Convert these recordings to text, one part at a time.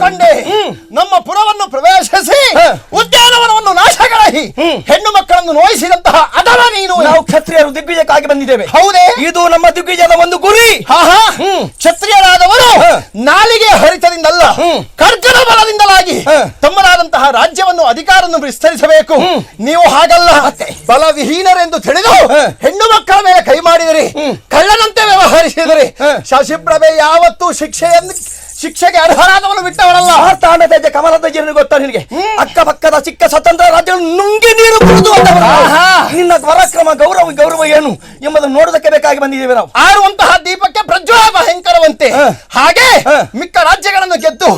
ಕಂಡೆ ನಮ್ಮ ಪುರವನ್ನು ಪ್ರವೇಶಿಸಿ ಉದ್ಯಾನವನವನ್ನು ನಾಶಗಳಾಗಿ ಹೆಣ್ಣು ಮಕ್ಕಳನ್ನು ನೋಯಿಸಿದಂತಹ ಅದರ ನೀನು. ನಾವು ಕ್ಷತ್ರಿಯರು ದಿಗ್ವಿಜಯಕ್ಕಾಗಿ ಬಂದಿದ್ದೇವೆ. ಹೌದೇ? ಇದು ನಮ್ಮ ದಿಗ್ವಿಜಯದ ಒಂದು ಗುರಿ. ಕ್ಷತ್ರಿಯರಾದವರು ನಾಲಿಗೆ ಹರಿತದಿಂದಲ್ಲ ಕರ್ಕನ ಬಲದಿಂದಲಾಗಿ ತಮ್ಮದಾದಂತಹ ರಾಜ್ಯವನ್ನು ಅಧಿಕಾರವನ್ನು ವಿಸ್ತರಿಸಬೇಕು. ನೀವು ಹಾಗಲ್ಲ, ಬಲವಿಹೀನರೆಂದು ತಿಳಿದು ಹೆಣ್ಣು ಮಕ್ಕಳ ಮೇಲೆ ಕೈ ಮಾಡಿದರೆ, ಕಳ್ಳನಂತೆ ವ್ಯವಹರಿಸಿದರೆ ಶಶಿಪ್ರಭೆ ಯಾವತ್ತೂ ಶಿಕ್ಷೆಗೆ ಅರ್ಹರಾದವನು ಬಿಟ್ಟವರಲ್ಲ. ತಾಂಡದ ಕಮಲದ ಜೀರ್ಣ ಗೊತ್ತಾ ನಿನಗೆ? ಅಕ್ಕಪಕ್ಕದ ಚಿಕ್ಕ ಸ್ವತಂತ್ರ ರಾಜ್ಯಗಳನ್ನು ನುಂಗಿ ನೀರು ಕುಡಿದು ನಿನ್ನ ಪರಾಕ್ರಮ ಗೌರವ ಏನು ಎಂಬುದನ್ನು ನೋಡೋದಕ್ಕೆ ಬೇಕಾಗಿ ಬಂದಿದ್ದೇವೆ ನಾವು. ಆರುವಂತಹ ದೀಪಕ್ಕೆ ಪ್ರಜ್ವಲ ಭಯಂಕರವಂತೆ ಹಾಗೆ ಮಿಕ್ಕ ರಾಜ್ಯಗಳನ್ನು ಗೆದ್ದು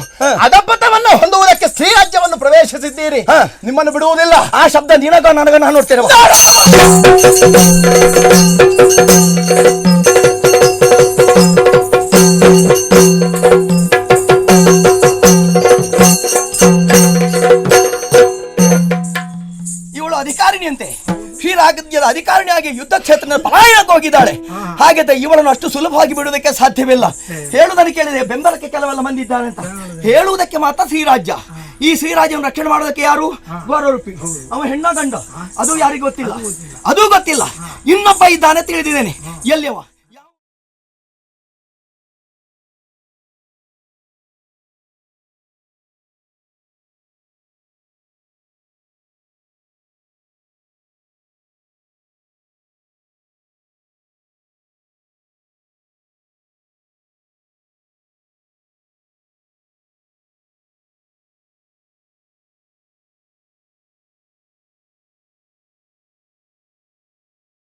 ಅಧಪತವನ್ನು ಹೊಂದುವುದಕ್ಕೆ ಸ್ತ್ರೀ ರಾಜ್ಯವನ್ನು ಪ್ರವೇಶಿಸಿದ್ದೀರಿ. ನಿಮ್ಮನ್ನು ಬಿಡುವುದಿಲ್ಲ. ಆ ಶಬ್ದ ನಿನಗ ನನಗ ನಾನು ನೋಡ್ತೇನೆ. ಇವಳು ಅಧಿಕಾರಿಣಿಯಂತೆ, ಶ್ರೀರಾಜ್ಯದ ಅಧಿಕಾರಿಣಿಯಾಗಿ ಯುದ್ಧ ಕ್ಷೇತ್ರದ ಪಲಾಯನಕ್ಕೆ ಹೋಗಿದ್ದಾಳೆ. ಹಾಗೆ ಇವಳನ್ನು ಅಷ್ಟು ಸುಲಭವಾಗಿ ಬಿಡುವುದಕ್ಕೆ ಸಾಧ್ಯವಿಲ್ಲ. ಹೇಳುವುದನ್ನು ಕೇಳಿದೆ, ಬೆಂಬಲಕ್ಕೆ ಕೆಲವೆಲ್ಲ ಮಂದಿ ಇದ್ದಾರೆ ಅಂತ ಹೇಳುವುದಕ್ಕೆ ಮಾತ್ರ ಶ್ರೀರಾಜ್ಯ. ಈ ಶ್ರೀರಾಜ್ಯವನ್ನು ರಕ್ಷಣೆ ಮಾಡೋದಕ್ಕೆ ಯಾರು? ಗೌರವರೂಪಿ. ಅವ ಹೆಣ್ಣ ಗಂಡ ಅದು ಯಾರಿಗೂ ಗೊತ್ತಿಲ್ಲ, ಅದು ಗೊತ್ತಿಲ್ಲ. ಇನ್ನೊಬ್ಬ ಇದ್ದಾನೆ ತಿಳಿದಿದ್ದೇನೆ. ಎಲ್ಲಿಯವ?